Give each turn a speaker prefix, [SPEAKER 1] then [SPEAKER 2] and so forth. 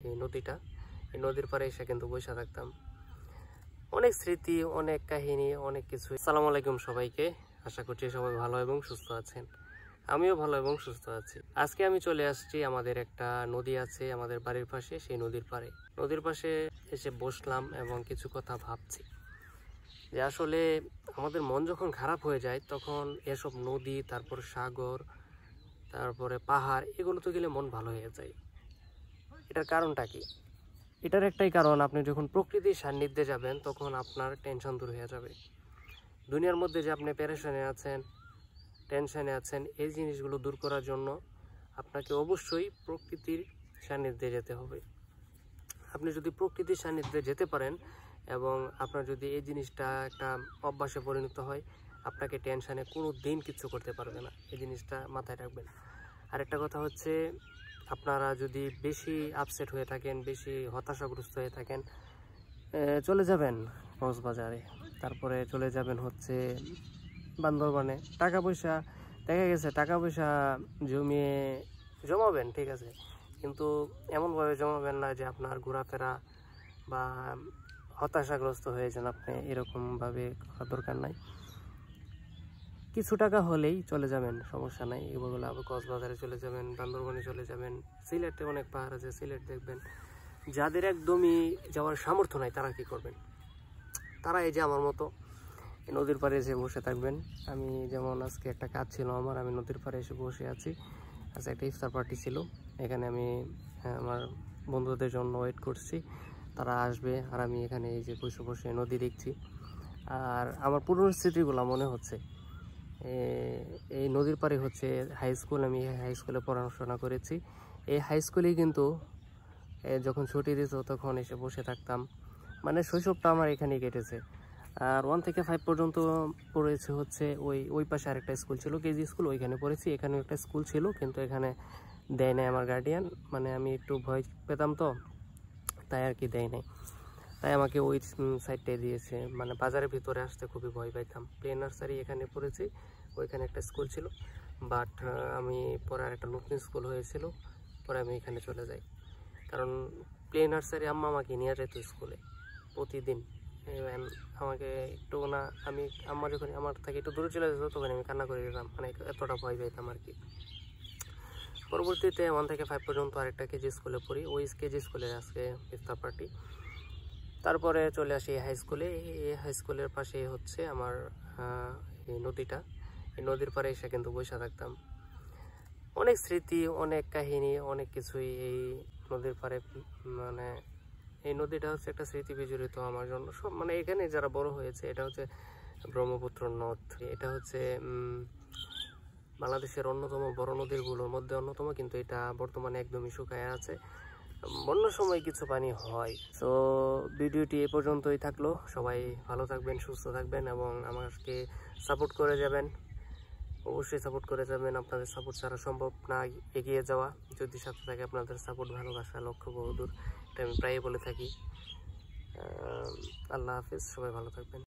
[SPEAKER 1] এই নদীটা, এই নদীর পাড়ে এসে কিন্তু বসে থাকতাম। অনেক স্মৃতি, অনেক কাহিনী, অনেক কিছু। আসসালামু আলাইকুম সবাইকে, আশা করছি সবাই ভালো এবং সুস্থ আছেন। আমিও ভালো এবং সুস্থ আছি। আজকে আমি চলে আসছি, আমাদের একটা নদী আছে আমাদের বাড়ির পাশে, সেই নদীর পাড়ে। নদীর পাশে এসে বসলাম এবং কিছু কথা ভাবছি যে আসলে আমাদের মন যখন খারাপ হয়ে যায় তখন এসব নদী, তারপর সাগর, তারপরে পাহাড়, এগুলোতে গেলে মন ভালো হয়ে যায়। এটার কারণটা কি? এটার একটাই কারণ, আপনি যখন প্রকৃতির সান্নিধ্যে যাবেন তখন আপনার টেনশন দূর হয়ে যাবে। দুনিয়ার মধ্যে যে আপনি পেরেশানে আছেন, টেনশনে আছেন, এই জিনিসগুলো দূর করার জন্য আপনাকে অবশ্যই প্রকৃতির সান্নিধ্যে যেতে হবে। আপনি যদি প্রকৃতির সান্নিধ্যে যেতে পারেন এবং আপনার যদি এই জিনিসটা একটা অভ্যাসে পরিণত হয়, আপনাকে টেনশনে কোনো দিন কিছু করতে পারবে না। এই জিনিসটা মাথায় রাখবেন। আরেকটা কথা হচ্ছে, আপনারা যদি বেশি আপসেট হয়ে থাকেন, বেশি হতাশাগ্রস্ত হয়ে থাকেন, চলে যাবেন কক্সবাজারে, তারপরে চলে যাবেন হচ্ছে বান্দরবানে। টাকা পয়সা, দেখা গেছে টাকা পয়সা জমাবেন, ঠিক আছে, কিন্তু এমনভাবে জমাবেন না যে আপনার ঘোরাফেরা বা হতাশাগ্রস্ত হয়ে যান আপনি। এরকমভাবে করার দরকার নাই। কিছু টাকা হলেই চলে যাবেন, সমস্যা নাই। এগুলো আবার কক্সবাজারে চলে যাবেন, বান্দরবানে চলে যাবেন, সিলেটে অনেক পাহাড় আছে, সিলেট দেখবেন। যাদের একদমই যাওয়ার সামর্থ্য নাই তারা কি করবেন? তারা এই যে আমার মতো নদীর পাড়ে এসে বসে থাকবেন। আমি যেমন আজকে একটা কাজ ছিল আমার, আমি নদীর পাড়ে এসে বসে আছি। আজকে একটা ইফতার পার্টি ছিল, এখানে আমি আমার বন্ধুদের জন্য ওয়েট করছি, তারা আসবে, আর আমি এখানে এই যে বসে বসে নদী দেখছি। আর আমার পুরনো স্মৃতিগুলো মনে হচ্ছে। এই নদীর পাড়ে হচ্ছে হাই স্কুল, আমি হাই স্কুলে পড়াশোনা করেছি। এই হাই স্কুলেই কিন্তু যখন ছুটি দিত তখন এসে বসে থাকতাম। মানে শৈশবটা আমার এখানেই কেটেছে। আর 1 থেকে 5 পর্যন্ত পড়েছে হচ্ছে ওই পাশে আরেকটা স্কুল ছিল, কেজি স্কুল, ওইখানে পড়েছি। এখানেও একটা স্কুল ছিল, কিন্তু এখানে দেয় নাই আমার গার্ডিয়ান। মানে আমি একটু ভয় পেতাম তো, তাই আর কি দেয় নাই, তাই আমাকে ওই সাইডটাই দিয়েছে। মানে বাজারের ভিতরে আসতে খুবই ভয় পাইতাম। প্লে নার্সারি এখানে পড়েছি, ওইখানে একটা স্কুল ছিল, বাট আমি পরে আর একটা নতুন স্কুল হয়েছিল, পরে আমি এখানে চলে যাই। কারণ প্লে নার্সারি আম্মা আমাকে নিয়ে যেত স্কুলে প্রতিদিন। আমাকে একটু না, আমি আম্মা যখন আমার থেকে একটু দূরে চলে যেত তখন আমি কান্না করে দিতাম, মানে এতটা ভয় পেতাম আর কি। পরবর্তীতে 1 থেকে 5 পর্যন্ত আরেকটা কেজি স্কুলে পড়ি, ওই কেজি স্কুলে আজকে ইফতার পার্টি। তারপরে চলে আসি হাই স্কুলে। এই হাই স্কুলের পাশে হচ্ছে আমার এই নদীটা, এই নদীর পাড়ে এসে কিন্তু বসে থাকতাম। অনেক স্মৃতি, অনেক কাহিনী, অনেক কিছুই এই নদীর পাড়ে। মানে এই নদীটা হচ্ছে একটা স্মৃতি বিজড়িত আমার জন্য। সব মানে এখানে যারা বড় হয়েছে, এটা হচ্ছে ব্রহ্মপুত্র নদ। এটা হচ্ছে বাংলাদেশের অন্যতম বড় নদীগুলোর মধ্যে অন্যতম, কিন্তু এটা বর্তমানে একদমই শুকায় আছে। বন্যার সময় কিছু পানি হয়। তো ভিডিওটি এ পর্যন্তই থাকলো। সবাই ভালো থাকবেন, সুস্থ থাকবেন এবং আমাকে সাপোর্ট করে যাবেন। অবশ্যই সাপোর্ট করে যাবেন। আপনাদের সাপোর্ট ছাড়া সম্ভব না এগিয়ে যাওয়া। যদি সাথে থাকে আপনাদের সাপোর্ট, ভালোবাসা, লক্ষ্য বহুদূর, এটা আমি প্রায়ই বলে থাকি। আল্লাহ হাফিজ, সবাই ভালো থাকবেন।